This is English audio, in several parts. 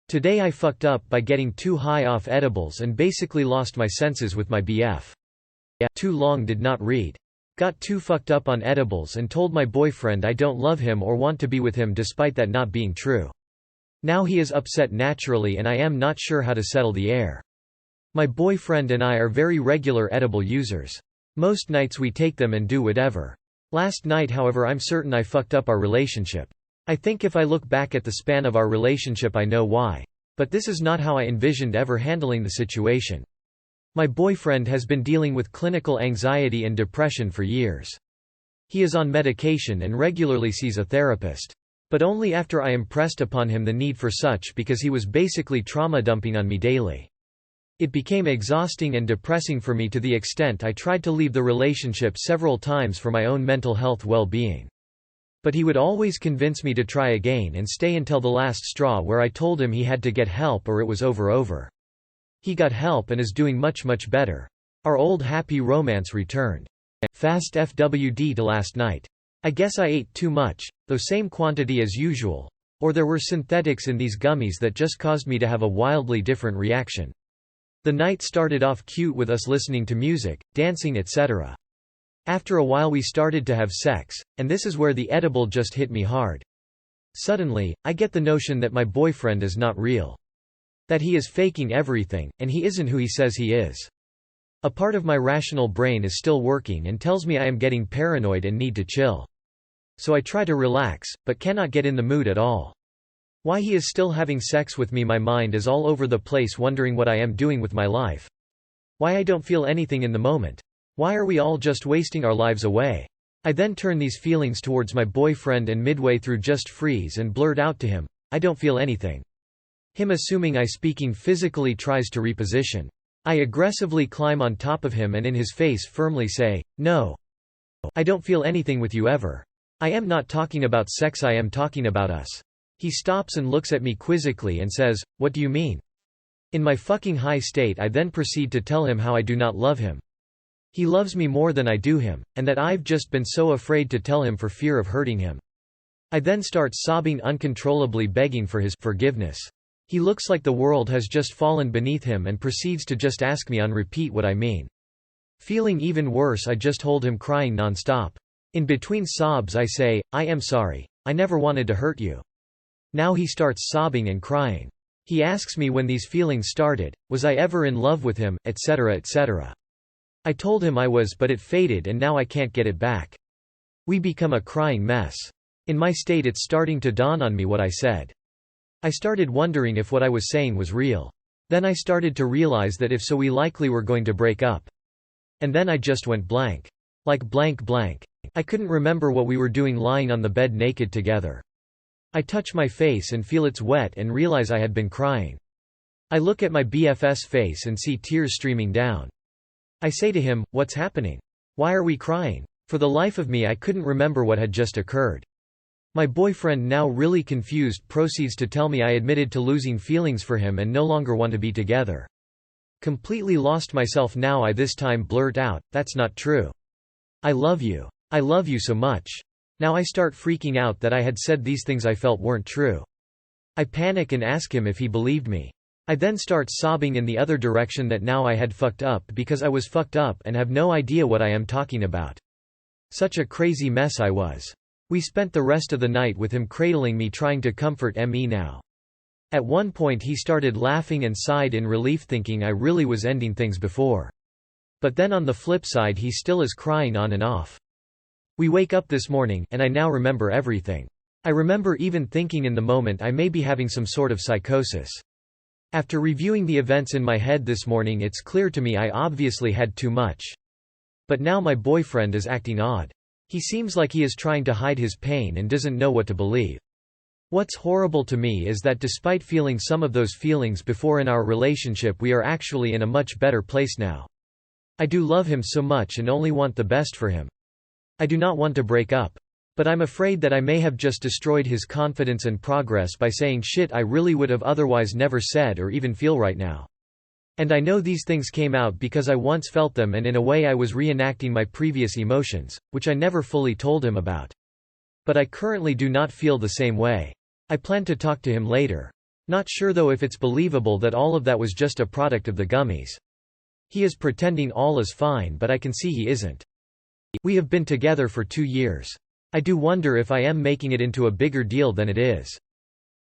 Today I fucked up by getting too high off edibles and basically lost my senses with my BF. Too long did not read. Got too fucked up on edibles and told my boyfriend I don't love him or want to be with him despite that not being true. Now he is upset naturally and I am not sure how to settle the air. My boyfriend and I are very regular edible users. Most nights we take them and do whatever. Last night however I'm certain I fucked up our relationship. I think if I look back at the span of our relationship I know why. But this is not how I envisioned ever handling the situation. My boyfriend has been dealing with clinical anxiety and depression for years. He is on medication and regularly sees a therapist. But only after I impressed upon him the need for such because he was basically trauma dumping on me daily. It became exhausting and depressing for me to the extent I tried to leave the relationship several times for my own mental health well-being. But he would always convince me to try again and stay until the last straw where I told him he had to get help or it was over. He got help and is doing much better. Our old happy romance returned. Fast FWD to last night. I guess I ate too much, though same quantity as usual, or there were synthetics in these gummies that just caused me to have a wildly different reaction. The night started off cute with us listening to music, dancing etc. After a while we started to have sex, and this is where the edible just hit me hard. Suddenly, I get the notion that my boyfriend is not real. That he is faking everything, and he isn't who he says he is. A part of my rational brain is still working and tells me I am getting paranoid and need to chill. So I try to relax, but cannot get in the mood at all. Why he is still having sex with me, my mind is all over the place wondering what I am doing with my life. Why I don't feel anything in the moment. Why are we all just wasting our lives away? I then turn these feelings towards my boyfriend and midway through just freeze and blurt out to him, I don't feel anything. Him assuming I speaking physically tries to reposition. I aggressively climb on top of him and in his face firmly say, no. I don't feel anything with you ever. I am not talking about sex, I am talking about us. He stops and looks at me quizzically and says, what do you mean? In my fucking high state I then proceed to tell him how I do not love him. He loves me more than I do him, and that I've just been so afraid to tell him for fear of hurting him. I then start sobbing uncontrollably, begging for his forgiveness. He looks like the world has just fallen beneath him and proceeds to just ask me on repeat what I mean. Feeling even worse, I just hold him crying non-stop. In between sobs I say, I am sorry. I never wanted to hurt you. Now he starts sobbing and crying. He asks me when these feelings started, was I ever in love with him, etc. etc. I told him I was, but it faded and now I can't get it back. We become a crying mess. In my state it's starting to dawn on me what I said. I started wondering if what I was saying was real. Then I started to realize that if so we likely were going to break up. And then I just went blank. Like blank blank. I couldn't remember what we were doing lying on the bed naked together. I touch my face and feel it's wet and realize I had been crying. I look at my BF's face and see tears streaming down. I say to him, what's happening? Why are we crying? For the life of me I couldn't remember what had just occurred. My boyfriend, now really confused, proceeds to tell me I admitted to losing feelings for him and no longer want to be together. Completely lost myself now, I this time blurt out, that's not true. I love you. I love you so much. Now I start freaking out that I had said these things I felt weren't true. I panic and ask him if he believed me. I then start sobbing in the other direction that now I had fucked up because I was fucked up and have no idea what I am talking about. Such a crazy mess I was. We spent the rest of the night with him cradling me, trying to comfort me now. At one point he started laughing and sighed in relief, thinking I really was ending things before. But then on the flip side he still is crying on and off. We wake up this morning, and I now remember everything. I remember even thinking in the moment I may be having some sort of psychosis. After reviewing the events in my head this morning, it's clear to me I obviously had too much. But now my boyfriend is acting odd. He seems like he is trying to hide his pain and doesn't know what to believe. What's horrible to me is that despite feeling some of those feelings before in our relationship, we are actually in a much better place now. I do love him so much and only want the best for him. I do not want to break up. But I'm afraid that I may have just destroyed his confidence and progress by saying shit I really would have otherwise never said or even feel right now. And I know these things came out because I once felt them, and in a way I was reenacting my previous emotions, which I never fully told him about. But I currently do not feel the same way. I plan to talk to him later. Not sure though if it's believable that all of that was just a product of the gummies. He is pretending all is fine, but I can see he isn't. We have been together for 2 years. I do wonder if I am making it into a bigger deal than it is.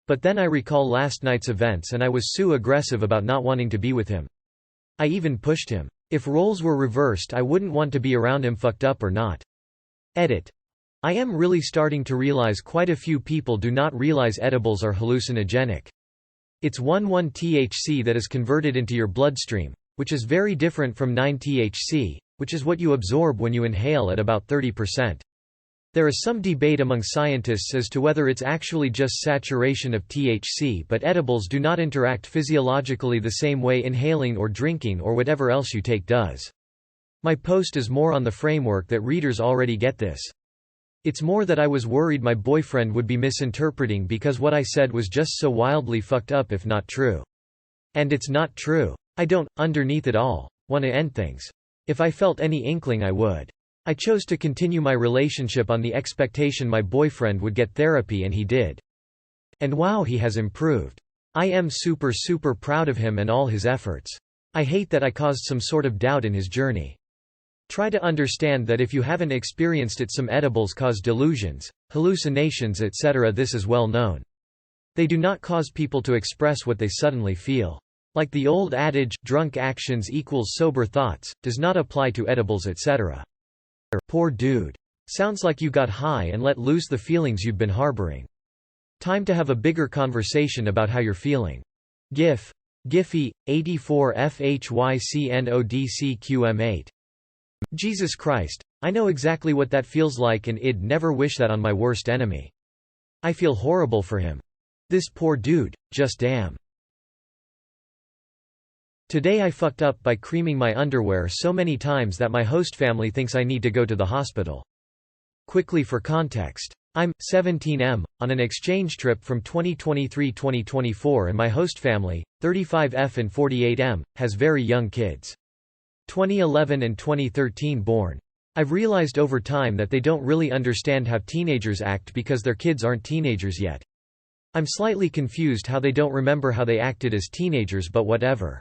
But then I recall last night's events and I was so aggressive about not wanting to be with him. I even pushed him. If roles were reversed, I wouldn't want to be around him, fucked up or not. Edit. I am really starting to realize quite a few people do not realize edibles are hallucinogenic. It's 1,1-THC that is converted into your bloodstream, which is very different from 9-THC, which is what you absorb when you inhale at about 30%. There is some debate among scientists as to whether it's actually just saturation of THC, but edibles do not interact physiologically the same way inhaling or drinking or whatever else you take does. My post is more on the framework that readers already get this. It's more that I was worried my boyfriend would be misinterpreting because what I said was just so wildly fucked up if not true. And it's not true. I don't, underneath it all, want to end things. If I felt any inkling I would. I chose to continue my relationship on the expectation my boyfriend would get therapy, and he did. And wow, he has improved. I am super proud of him and all his efforts. I hate that I caused some sort of doubt in his journey. Try to understand that if you haven't experienced it, some edibles cause delusions, hallucinations, etc. This is well known. They do not cause people to express what they suddenly feel. Like the old adage, drunk actions equals sober thoughts, does not apply to edibles, etc. Poor dude. Sounds like you got high and let loose the feelings you've been harboring. Time to have a bigger conversation about how you're feeling. GIF. Giphy, 84 FHYCNODCQM8. Jesus Christ. I know exactly what that feels like, and I'd never wish that on my worst enemy. I feel horrible for him. This poor dude, just damn. Today I fucked up by creaming my underwear so many times that my host family thinks I need to go to the hospital. Quickly for context. I'm 17M, on an exchange trip from 2023-2024, and my host family, 35F and 48M, has very young kids. 2011 and 2013 born. I've realized over time that they don't really understand how teenagers act because their kids aren't teenagers yet. I'm slightly confused how they don't remember how they acted as teenagers, but whatever.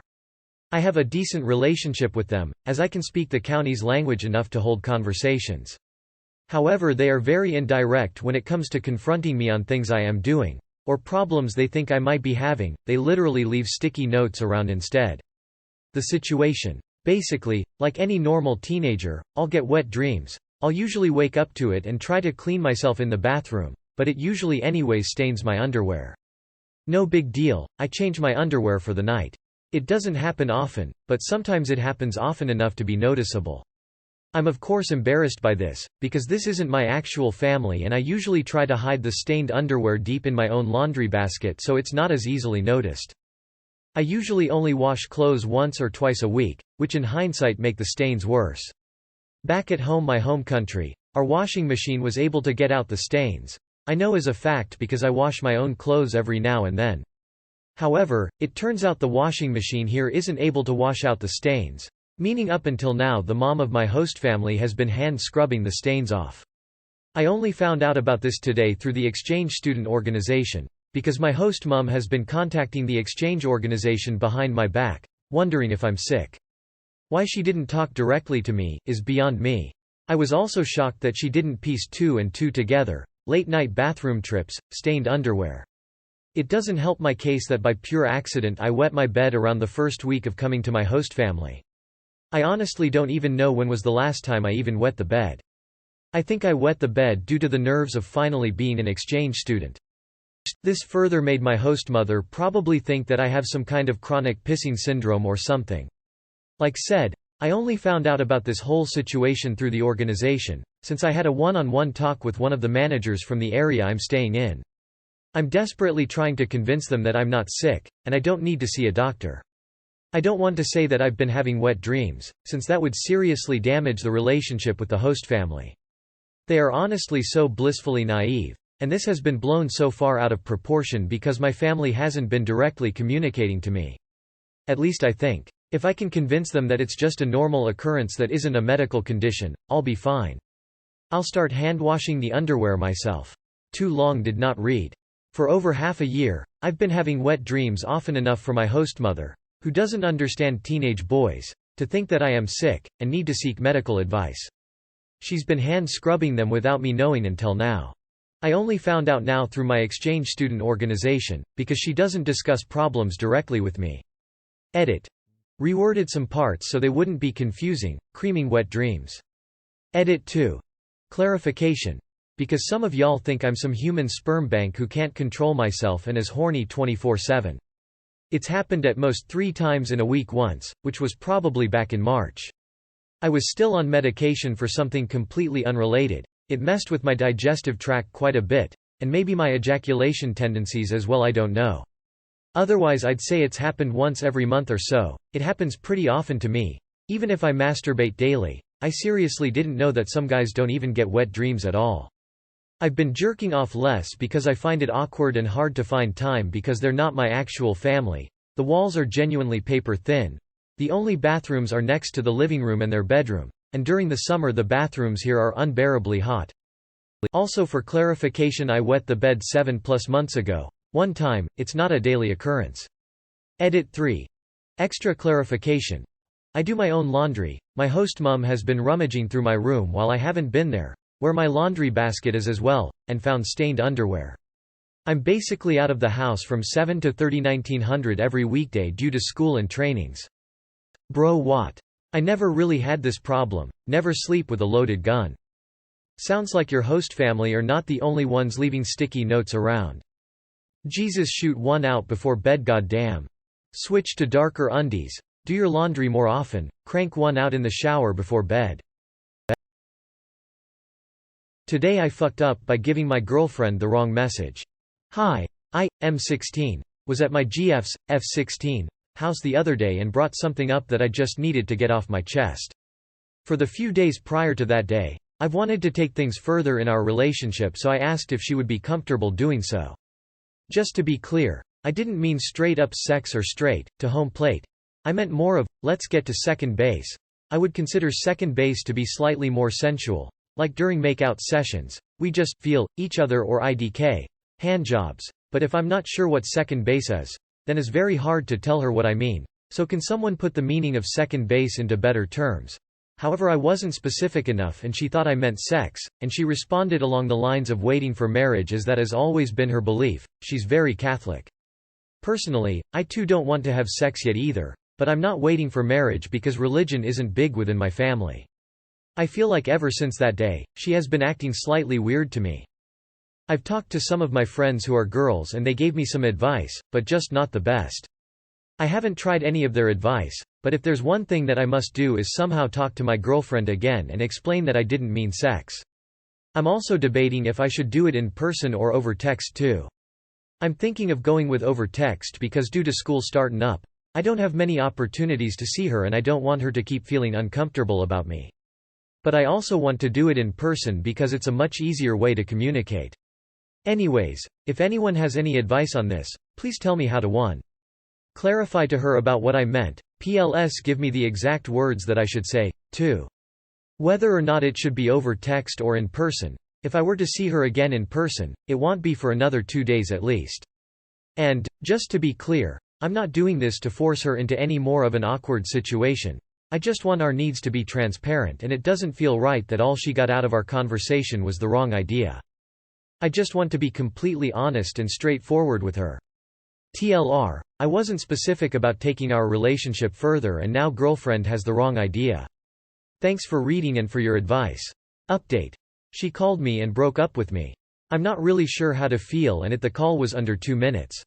I have a decent relationship with them, as I can speak the county's language enough to hold conversations. However, they are very indirect when it comes to confronting me on things I am doing, or problems they think I might be having. They literally leave sticky notes around instead. The situation. Basically, like any normal teenager, I'll get wet dreams. I'll usually wake up to it and try to clean myself in the bathroom, but it usually anyways stains my underwear. No big deal, I change my underwear for the night. It doesn't happen often, but sometimes it happens often enough to be noticeable. I'm of course embarrassed by this, because this isn't my actual family, and I usually try to hide the stained underwear deep in my own laundry basket so it's not as easily noticed. I usually only wash clothes once or twice a week, which in hindsight make the stains worse. Back at home, my home country, our washing machine was able to get out the stains. I know as a fact because I wash my own clothes every now and then. However, it turns out the washing machine here isn't able to wash out the stains, meaning up until now the mom of my host family has been hand scrubbing the stains off. I only found out about this today through the exchange student organization, because my host mom has been contacting the exchange organization behind my back, wondering if I'm sick. Why she didn't talk directly to me is beyond me. I was also shocked that she didn't piece 2 and 2 together, late-night bathroom trips, stained underwear. It doesn't help my case that by pure accident I wet my bed around the first week of coming to my host family. I honestly don't even know when was the last time I even wet the bed. I think I wet the bed due to the nerves of finally being an exchange student. This further made my host mother probably think that I have some kind of chronic pissing syndrome or something. Like said, I only found out about this whole situation through the organization, since I had a one-on-one talk with one of the managers from the area I'm staying in. I'm desperately trying to convince them that I'm not sick, and I don't need to see a doctor. I don't want to say that I've been having wet dreams, since that would seriously damage the relationship with the host family. They are honestly so blissfully naive. And this has been blown so far out of proportion because my family hasn't been directly communicating to me. At least I think. If I can convince them that it's just a normal occurrence that isn't a medical condition, I'll be fine. I'll start hand washing the underwear myself. Too long did not read. For over half a year, I've been having wet dreams often enough for my host mother, who doesn't understand teenage boys, to think that I am sick, and need to seek medical advice. She's been hand scrubbing them without me knowing until now. I only found out now through my exchange student organization, because she doesn't discuss problems directly with me. Edit. Reworded some parts so they wouldn't be confusing, creaming wet dreams. Edit 2. Clarification. Because some of y'all think I'm some human sperm bank who can't control myself and is horny 24/7. It's happened at most 3 times in a week once, which was probably back in March. I was still on medication for something completely unrelated. It messed with my digestive tract quite a bit, and maybe my ejaculation tendencies as well, I don't know. Otherwise I'd say it's happened once every month or so. It happens pretty often to me. Even if I masturbate daily, I seriously didn't know that some guys don't even get wet dreams at all. I've been jerking off less because I find it awkward and hard to find time because they're not my actual family. The walls are genuinely paper thin. The only bathrooms are next to the living room and their bedroom, and during the summer the bathrooms here are unbearably hot. Also, for clarification, I wet the bed 7+ months ago. One time, it's not a daily occurrence. Edit 3. Extra clarification. I do my own laundry. My host mum has been rummaging through my room while I haven't been there, where my laundry basket is as well, and found stained underwear. I'm basically out of the house from 7 to 1900 every weekday due to school and trainings. Bro, what? I never really had this problem, never sleep with a loaded gun. Sounds like your host family are not the only ones leaving sticky notes around. Jesus, shoot one out before bed, goddamn. Switch to darker undies. Do your laundry more often, crank one out in the shower before bed. Today I fucked up by giving my girlfriend the wrong message. Hi, I, M16, was at my GF's, F16, house the other day and brought something up that I just needed to get off my chest. For the few days prior to that day, I've wanted to take things further in our relationship, so I asked if she would be comfortable doing so. Just to be clear, I didn't mean straight up sex or straight to home plate. I meant more of, let's get to second base. I would consider second base to be slightly more sensual. Like during makeout sessions, we just feel each other, or IDK, handjobs. But if I'm not sure what second base is, then it's very hard to tell her what I mean. So can someone put the meaning of second base into better terms? However, I wasn't specific enough and she thought I meant sex, and she responded along the lines of waiting for marriage, as that has always been her belief. She's very Catholic. Personally, I too don't want to have sex yet either, but I'm not waiting for marriage because religion isn't big within my family. I feel like ever since that day, she has been acting slightly weird to me. I've talked to some of my friends who are girls and they gave me some advice, but just not the best. I haven't tried any of their advice, but if there's one thing that I must do is somehow talk to my girlfriend again and explain that I didn't mean sex. I'm also debating if I should do it in person or over text too. I'm thinking of going with over text because due to school starting up, I don't have many opportunities to see her and I don't want her to keep feeling uncomfortable about me. But I also want to do it in person because it's a much easier way to communicate. Anyways, if anyone has any advice on this, please tell me how to 1. Clarify to her about what I meant, PLS give me the exact words that I should say, 2. Whether or not it should be over text or in person. If I were to see her again in person, it won't be for another 2 days at least. And, just to be clear, I'm not doing this to force her into any more of an awkward situation. I just want our needs to be transparent, and it doesn't feel right that all she got out of our conversation was the wrong idea. I just want to be completely honest and straightforward with her. TLR, I wasn't specific about taking our relationship further and now girlfriend has the wrong idea. Thanks for reading and for your advice. Update. She called me and broke up with me. I'm not really sure how to feel and the call was under 2 minutes.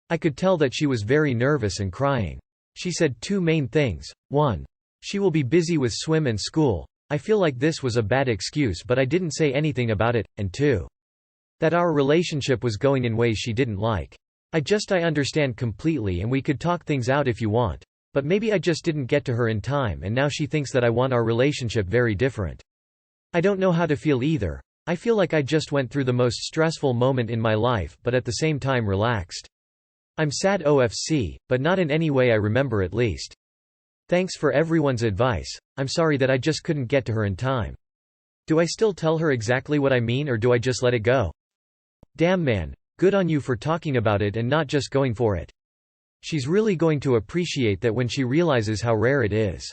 I could tell that she was very nervous and crying. She said 2 main things. 1. She will be busy with swim and school. I feel like this was a bad excuse but I didn't say anything about it. And 2. That our relationship was going in ways she didn't like. I understand completely and we could talk things out if you want. But maybe I just didn't get to her in time and now she thinks that I want our relationship very different. I don't know how to feel either. I feel like I just went through the most stressful moment in my life but at the same time relaxed. I'm sad OFC, but not in any way I remember at least. Thanks for everyone's advice. I'm sorry that I just couldn't get to her in time. Do I still tell her exactly what I mean or do I just let it go? Damn man, Good on you for talking about it and not just going for it. She's really going to appreciate that when she realizes how rare it is.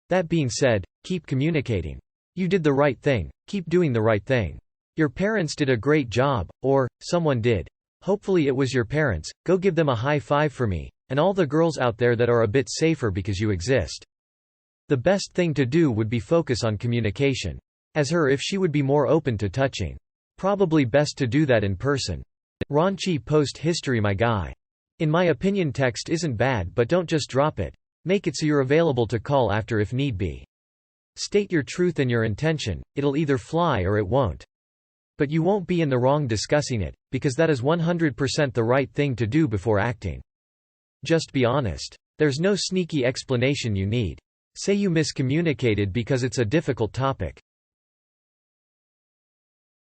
That being said, keep communicating. You did the right thing, keep doing the right thing. Your parents did a great job, or someone did. Hopefully it was your parents. Go give them a high five for me, and all the girls out there that are a bit safer because you exist. The best thing to do would be focus on communication. As her if she would be more open to touching. Probably best to do that in person. Raunchy post history my guy. In my opinion text isn't bad, but don't just drop it. Make it so you're available to call after if need be. State your truth and your intention, it'll either fly or it won't. But you won't be in the wrong discussing it, because that is 100% the right thing to do before acting. Just be honest. There's no sneaky explanation you need. Say you miscommunicated because it's a difficult topic.